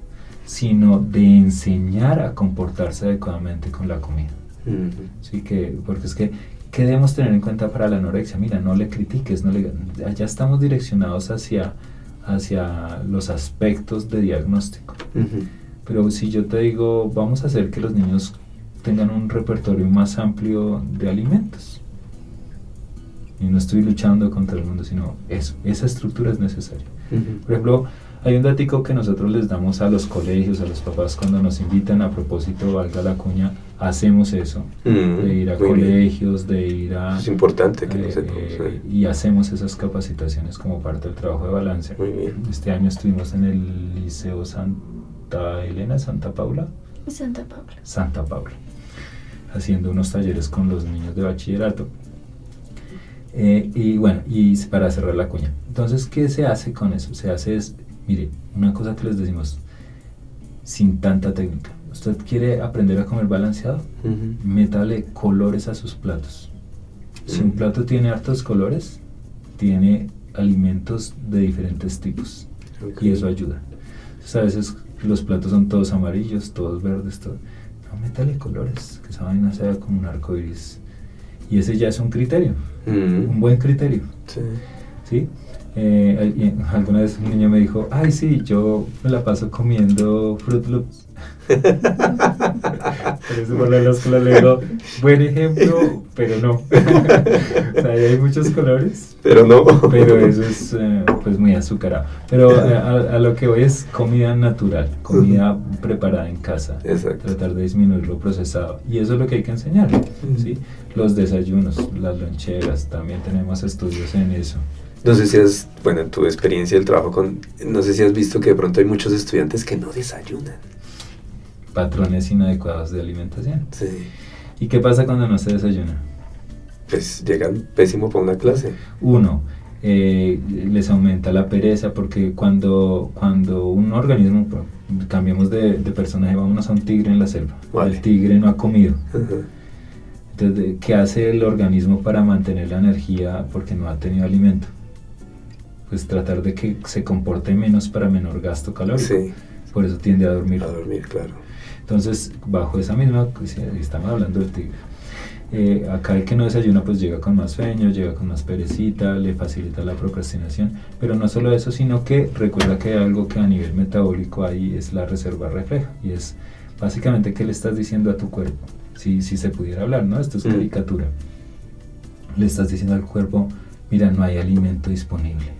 sino de enseñar a comportarse adecuadamente con la comida. ¿Sí? Porque es que, ¿qué debemos tener en cuenta para la anorexia? Mira, no le critiques, ya estamos direccionados hacia los aspectos de diagnóstico. Pero si yo te digo, vamos a hacer que los niños tengan un repertorio más amplio de alimentos. Y no estoy luchando contra el mundo, sino esa estructura es necesaria. Por ejemplo, hay un datico que nosotros les damos a los colegios, a los papás, cuando nos invitan, a propósito, valga la cuña, hacemos eso, de ir a colegios, de ir a... Es importante que lo sepamos. Y hacemos esas capacitaciones como parte del trabajo de balance. Muy bien. Este año estuvimos en el Liceo Santa Paula, haciendo unos talleres con los niños de bachillerato. Y bueno, y para cerrar la cuña, entonces, ¿qué se hace con eso? Mire, una cosa que les decimos, sin tanta técnica. ¿Usted quiere aprender a comer balanceado? Métale colores a sus platos. Si un plato tiene hartos colores, tiene alimentos de diferentes tipos. Y eso ayuda. Entonces, a veces los platos son todos amarillos, todos verdes, todo. No, métale colores, que esa vaina sea como un arco iris. Y ese ya es un criterio, un buen criterio. Sí. ¿Sí? Alguna vez un niño me dijo, ay sí, yo me la paso comiendo Fruit Loops. Por eso por los colores le digo, buen ejemplo, pero no. O sea, hay muchos colores, pero no. Pero eso es pues muy azucarado. Pero a lo que voy es comida natural, comida preparada en casa. Exacto. Tratar de disminuir lo procesado. Y eso es lo que hay que enseñar, ¿sí? Los desayunos, las loncheras, también tenemos estudios en eso. No sé si en tu experiencia del trabajo no sé si has visto que de pronto hay muchos estudiantes que no desayunan. Patrones inadecuados de alimentación. Sí. ¿Y qué pasa cuando no se desayuna? Pues llegan pésimo para una clase. Uno, les aumenta la pereza porque cuando un organismo, cambiamos de personaje, vámonos a un tigre en la selva. Vale. El tigre no ha comido. Uh-huh. Entonces, ¿qué hace el organismo para mantener la energía porque no ha tenido alimento? Pues tratar de que se comporte menos para menor gasto calórico. Sí. Por eso tiende a dormir. A dormir, claro. Entonces, bajo esa misma, pues, estamos hablando del tigre. Acá el que no desayuna pues llega con más sueño, llega con más perecita, le facilita la procrastinación, pero no solo eso, sino que recuerda que hay algo que a nivel metabólico ahí es la reserva refleja, y es básicamente qué le estás diciendo a tu cuerpo, si se pudiera hablar, ¿no? Esto es caricatura. Le estás diciendo al cuerpo, mira, no hay alimento disponible.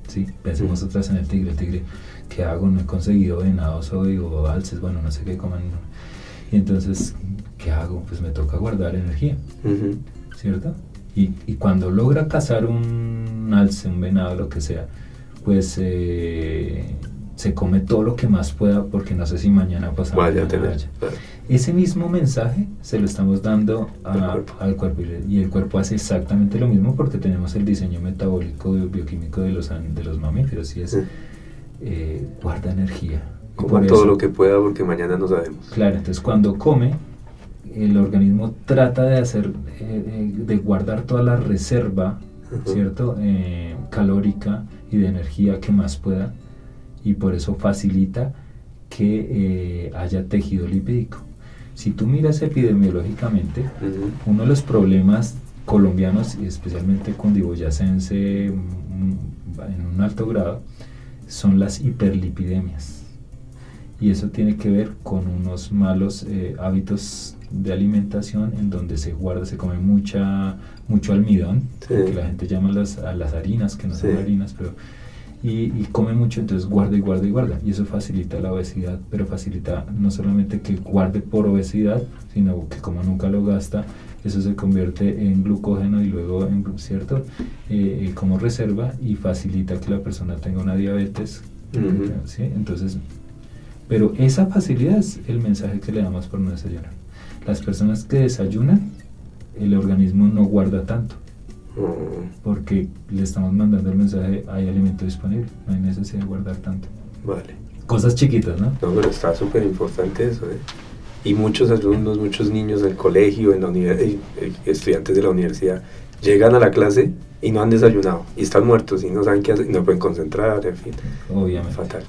¿Sí? Pensemos otra vez en el tigre, ¿qué hago? No he conseguido venados hoy o alces, bueno, no sé qué coman. Y entonces, ¿qué hago? Pues me toca guardar energía, ¿cierto? Y cuando logra cazar un alce, un venado, lo que sea, pues se come todo lo que más pueda porque no sé si mañana pasado vaya a tener. Claro. Ese mismo mensaje se lo estamos dando al cuerpo, y el cuerpo hace exactamente lo mismo porque tenemos el diseño metabólico bioquímico de los mamíferos, y es guarda energía. Como todo lo que pueda porque mañana no sabemos. Claro, entonces cuando come, el organismo trata de hacer, de guardar toda la reserva, ¿cierto? Calórica y de energía que más pueda, y por eso facilita que haya tejido lipídico. Si tú miras epidemiológicamente, uno de los problemas colombianos, y especialmente cundiboyacense en un alto grado, son las hiperlipidemias. Y eso tiene que ver con unos malos hábitos de alimentación en donde se come mucho almidón, que la gente llama a las harinas, que no son harinas, pero y come mucho, entonces guarda y guarda y guarda, y eso facilita la obesidad, pero facilita no solamente que guarde por obesidad, sino que como nunca lo gasta, eso se convierte en glucógeno y luego en, ¿cierto? Como reserva, y facilita que la persona tenga una diabetes, ¿sí? Entonces, pero esa facilidad es el mensaje que le damos por no desayunar. Las personas que desayunan, el organismo no guarda tanto, porque le estamos mandando el mensaje, hay alimento disponible, no hay necesidad de guardar tanto. Vale. Cosas chiquitas, ¿no? No, pero está súper importante eso, ¿eh? Y muchos alumnos, muchos niños del colegio, en la estudiantes de la universidad, llegan a la clase y no han desayunado, y están muertos, y no saben qué hacer, y no pueden concentrar, en fin. Obviamente. Fatal.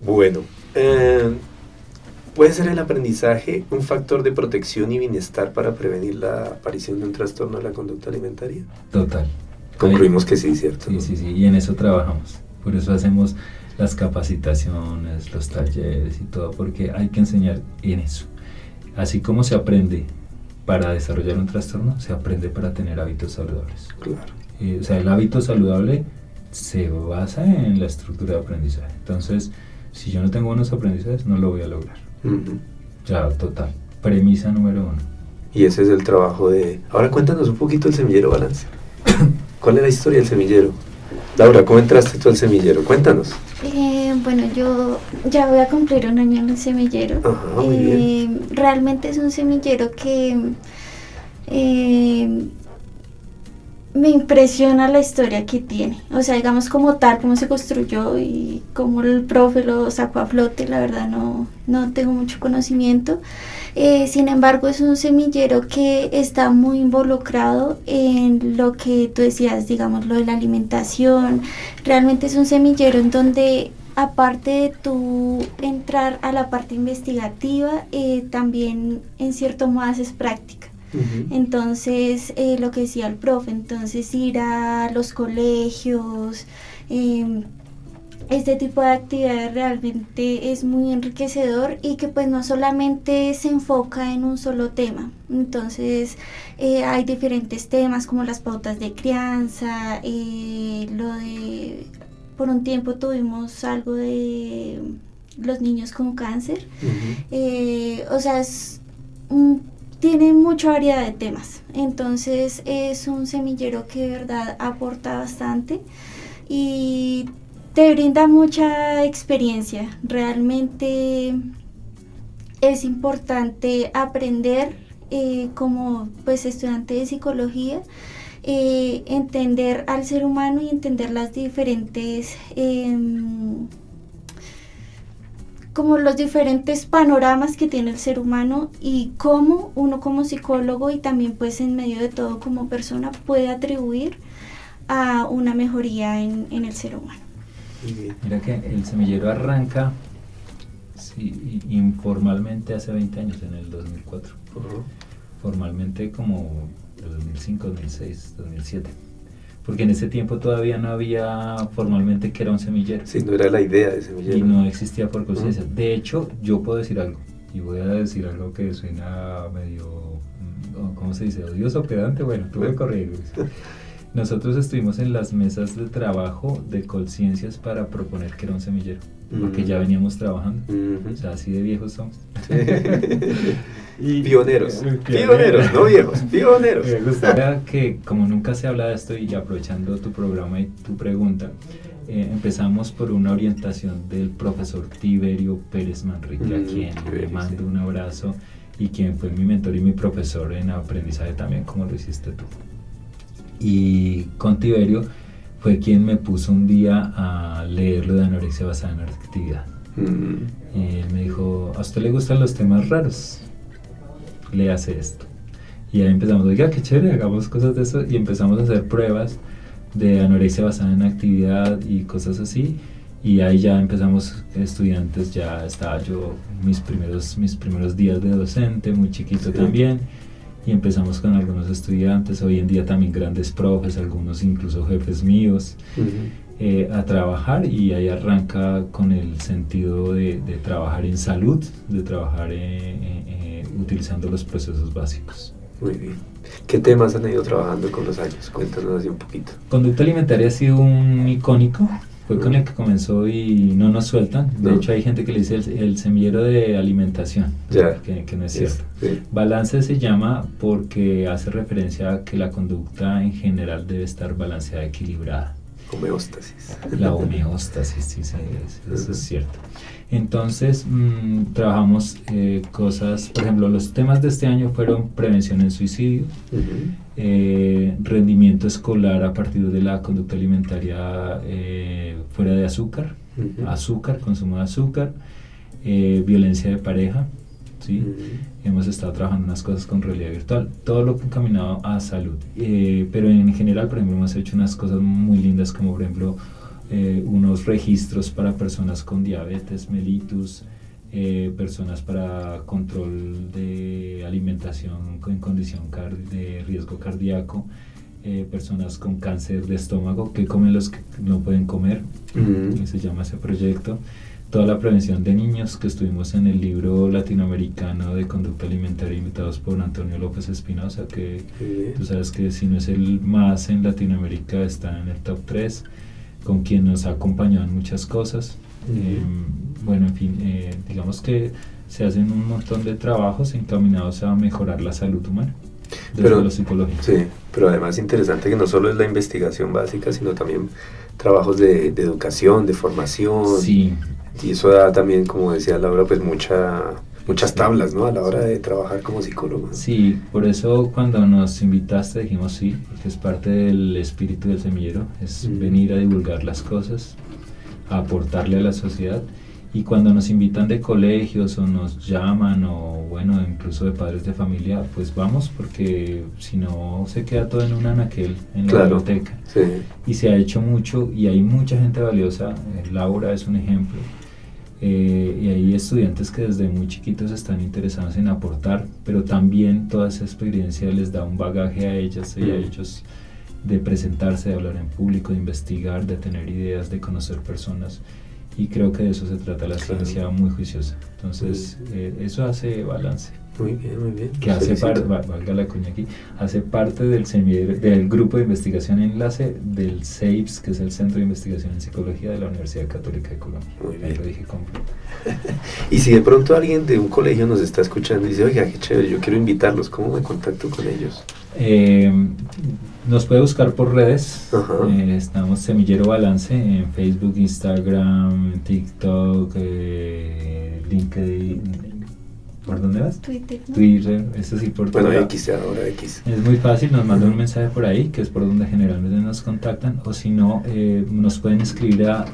Bueno, ¿puede ser el aprendizaje un factor de protección y bienestar para prevenir la aparición de un trastorno de la conducta alimentaria? Total. Concluimos que sí, ¿cierto? Sí, sí, sí, y en eso trabajamos. Por eso hacemos las capacitaciones, los talleres y todo, porque hay que enseñar en eso. Así como se aprende para desarrollar un trastorno, se aprende para tener hábitos saludables. Claro. O sea, el hábito saludable se basa en la estructura de aprendizaje. Entonces, si yo no tengo buenos aprendizajes, no lo voy a lograr. Ya, total. Premisa número 1. Y ese es el trabajo de... Ahora cuéntanos un poquito el semillero Balance. ¿Cuál es la historia del semillero? Laura, ¿cómo entraste tú al semillero? Cuéntanos. Bueno, yo ya voy a cumplir 1 año en el semillero. Ajá, muy bien. Realmente es un semillero que me impresiona la historia que tiene, o sea, digamos como tal, cómo se construyó y cómo el profe lo sacó a flote, la verdad no tengo mucho conocimiento. Sin embargo, es un semillero que está muy involucrado en lo que tú decías, digamos, lo de la alimentación. Realmente es un semillero en donde, aparte de tú entrar a la parte investigativa, también en cierto modo haces práctica. Entonces, lo que decía el profe, entonces ir a los colegios, este tipo de actividades realmente es muy enriquecedor y que pues no solamente se enfoca en un solo tema. Entonces, hay diferentes temas como las pautas de crianza, por un tiempo tuvimos algo de los niños con cáncer. O sea, tiene mucha variedad de temas, entonces es un semillero que de verdad aporta bastante y te brinda mucha experiencia. Realmente es importante aprender como pues estudiante de psicología, entender al ser humano y entender las diferentes como los diferentes panoramas que tiene el ser humano y cómo uno como psicólogo y también pues en medio de todo como persona puede atribuir a una mejoría en el ser humano. Mira que el semillero arranca informalmente hace 20 años, en el 2004. Formalmente como el 2005, 2006, 2007. Porque en ese tiempo todavía no había formalmente que era un semillero. Sí, no era la idea de semillero. Y no existía por conciencia. De hecho, yo puedo decir algo, y voy a decir algo que suena medio, ¿cómo se dice? Odioso, pedante, bueno, tú me corriges. Nosotros estuvimos en las mesas de trabajo de Colciencias para proponer que era un semillero, porque ya veníamos trabajando, o sea, así de viejos somos. Y pioneros, no viejos, pioneros. Me gustaría que, como nunca se habla de esto y aprovechando tu programa y tu pregunta, empezamos por una orientación del profesor Tiberio Pérez Manrique, a quien le mando un abrazo y quien fue mi mentor y mi profesor en aprendizaje también, como lo hiciste tú. Y con Tiberio fue quien me puso un día a leer lo de anorexia basada en actividad. Él me dijo, ¿a usted le gustan los temas raros? Le hace esto. Y ahí empezamos, oiga, qué chévere, hagamos cosas de eso. Y empezamos a hacer pruebas de anorexia basada en actividad y cosas así. Y ahí ya empezamos, estudiantes, ya estaba yo, mis primeros días de docente, muy chiquito también. Y empezamos con algunos estudiantes, hoy en día también grandes profes, algunos incluso jefes míos, a trabajar, y ahí arranca con el sentido de trabajar en salud, de trabajar utilizando los procesos básicos. Muy bien. ¿Qué temas han ido trabajando con los años? Cuéntanos así un poquito. Conducta alimentaria ha sido un icónico, fue con el que comenzó y no nos sueltan. De hecho, hay gente que le dice el semillero de alimentación, que no es cierto. Sí. Balance se llama porque hace referencia a que la conducta en general debe estar balanceada, equilibrada. Homeostasis. La homeostasis, sí, eso es cierto. Entonces, trabajamos cosas, por ejemplo, los temas de este año fueron prevención en suicidio, rendimiento escolar a partir de la conducta alimentaria fuera de azúcar, consumo de azúcar, violencia de pareja, ¿sí? Hemos estado trabajando unas cosas con realidad virtual, todo lo encaminado a salud, pero en general, por ejemplo, hemos hecho unas cosas muy lindas como, por ejemplo, unos registros para personas con diabetes mellitus, personas para control de alimentación en condición de riesgo cardíaco, personas con cáncer de estómago, que comen los que no pueden comer, se llama ese proyecto. Toda la prevención de niños, que estuvimos en el libro latinoamericano de conducta alimentaria invitados por Antonio López Espinosa, que tú sabes que si no es el más en Latinoamérica está en el top 3, con quien nos ha acompañado en muchas cosas. Bueno, en fin, digamos que se hacen un montón de trabajos encaminados a mejorar la salud humana desde lo psicológico. Sí, pero además interesante que no solo es la investigación básica, sino también trabajos de educación, de formación. Sí. Y eso da también, como decía Laura, pues mucha muchas tablas, ¿no? A la hora de trabajar como psicólogo. Sí, por eso cuando nos invitaste dijimos sí, que es parte del espíritu del semillero, es venir a divulgar las cosas, a aportarle a la sociedad. Y cuando nos invitan de colegios o nos llaman o bueno, incluso de padres de familia, pues vamos, porque si no se queda todo en un anaquel en la biblioteca. Sí. Y se ha hecho mucho y hay mucha gente valiosa. Laura es un ejemplo. Y hay estudiantes que desde muy chiquitos están interesados en aportar, pero también toda esa experiencia les da un bagaje a ellas y a ellos de presentarse, de hablar en público, de investigar, de tener ideas, de conocer personas. Y creo que de eso se trata la ciencia muy juiciosa. Entonces, eso hace balance. Muy bien, muy bien. Que hace parte, valga la cuña aquí, hace parte del grupo de investigación enlace del CEIPS, que es el Centro de Investigación en Psicología de la Universidad Católica de Colombia. Muy bien. Ahí lo dije completo. Y si de pronto alguien de un colegio nos está escuchando y dice, oiga, qué chévere, yo quiero invitarlos, ¿cómo me contacto con ellos? Nos puede buscar por redes. Ajá. Estamos Semillero Balance en Facebook, Instagram, TikTok, LinkedIn. ¿Por dónde vas? Twitter, ¿no? Twitter, eso sí, por Bueno, todo. X, ahora X. Es muy fácil, nos mandan un mensaje por ahí, que es por donde generalmente nos contactan, o si no, nos pueden escribir a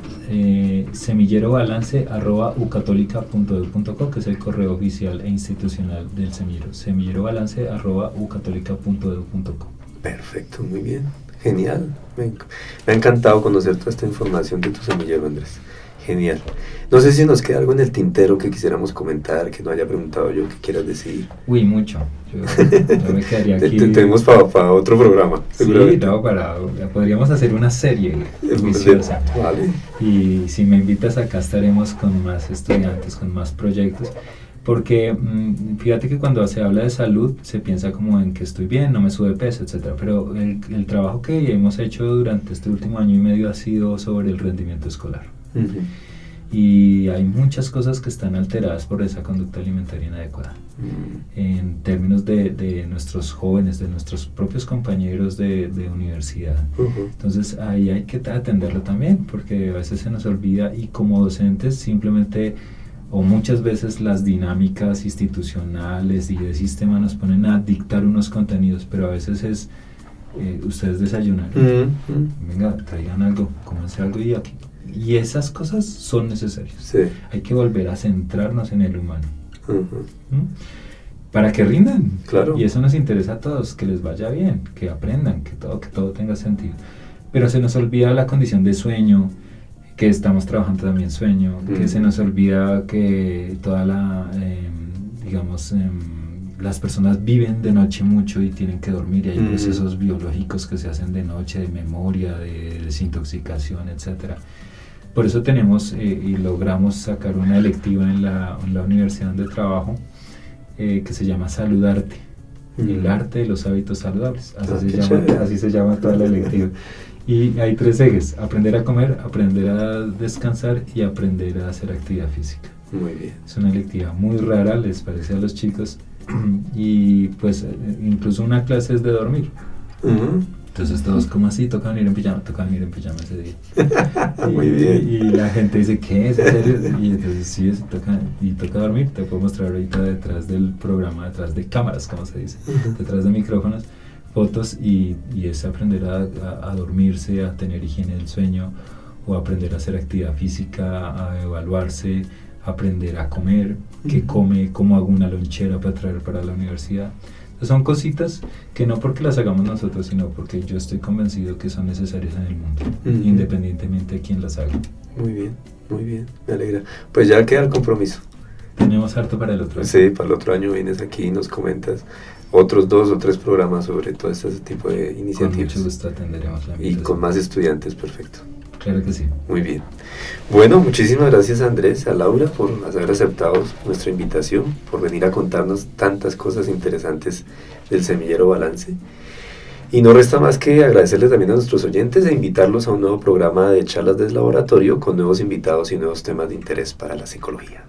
semillerobalance@ucatolica.edu.co, que es el correo oficial e institucional del semillero, semillerobalance@ucatolica.edu.co. Perfecto, muy bien, genial. Me ha encantado conocer toda esta información de tu semillero, Andrés. Genial. No sé si nos queda algo en el tintero que quisiéramos comentar, que no haya preguntado yo, que quieras decir. Uy, mucho. Yo me quedaría aquí. Tenemos para otro programa. Sí, no, podríamos hacer una serie juiciosa. Vale. Y si me invitas acá estaremos con más estudiantes, con más proyectos. Porque fíjate que cuando se habla de salud se piensa como en que estoy bien, no me sube peso, etcétera. Pero el trabajo que hemos hecho durante este último año y medio ha sido sobre el rendimiento escolar. Uh-huh. Y hay muchas cosas que están alteradas por esa conducta alimentaria inadecuada. En términos de nuestros jóvenes, de nuestros propios compañeros de universidad. Entonces ahí hay que atenderlo también, porque a veces se nos olvida y como docentes simplemente o muchas veces las dinámicas institucionales y de sistema nos ponen a dictar unos contenidos, pero a veces es ustedes desayunan, venga, traigan algo, cómanse algo y aquí. Y esas cosas son necesarias. Sí. Hay que volver a centrarnos en el humano. Para que rindan. Claro. Y eso nos interesa a todos, que les vaya bien, que aprendan, que todo tenga sentido. Pero se nos olvida la condición de sueño, que estamos trabajando también sueño, que se nos olvida que toda la, las personas viven de noche mucho y tienen que dormir, y hay procesos biológicos que se hacen de noche, de memoria, de desintoxicación, etcétera. Por eso tenemos y logramos sacar una electiva en la universidad donde trabajo que se llama Saludarte, el arte de los hábitos saludables, así se llama toda la electiva. Y hay 3 ejes: aprender a comer, aprender a descansar y aprender a hacer actividad física. Muy bien. Es una electiva muy rara, les parece a los chicos, y pues incluso una clase es de dormir. Entonces todos como así, tocan ir en pijama ese día. Muy bien. Y la gente dice, ¿qué es? ¿En serio? Y entonces sí, toca dormir. Te puedo mostrar ahorita detrás del programa, detrás de cámaras, como se dice, detrás de micrófonos, fotos, y es aprender a dormirse, a tener higiene del sueño, o aprender a hacer actividad física, a evaluarse, aprender a comer, qué come, cómo hago una lonchera para traer para la universidad. Son cositas que no porque las hagamos nosotros, sino porque yo estoy convencido que son necesarias en el mundo, independientemente de quién las haga. Muy bien, me alegra. Pues ya queda el compromiso. Tenemos harto para el otro año. Sí, para el otro año vienes aquí y nos comentas otros 2 o 3 programas sobre todo este tipo de iniciativas. Con mucho gusto atenderemos la invitación. Y con más estudiantes, perfecto. Claro que sí. Muy bien. Bueno, muchísimas gracias a Andrés, a Laura por haber aceptado nuestra invitación, por venir a contarnos tantas cosas interesantes del Semillero Balance. Y no resta más que agradecerles también a nuestros oyentes e invitarlos a un nuevo programa de charlas del laboratorio con nuevos invitados y nuevos temas de interés para la psicología.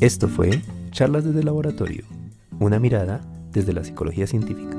Esto fue Charlas desde el Laboratorio, una mirada desde la psicología científica.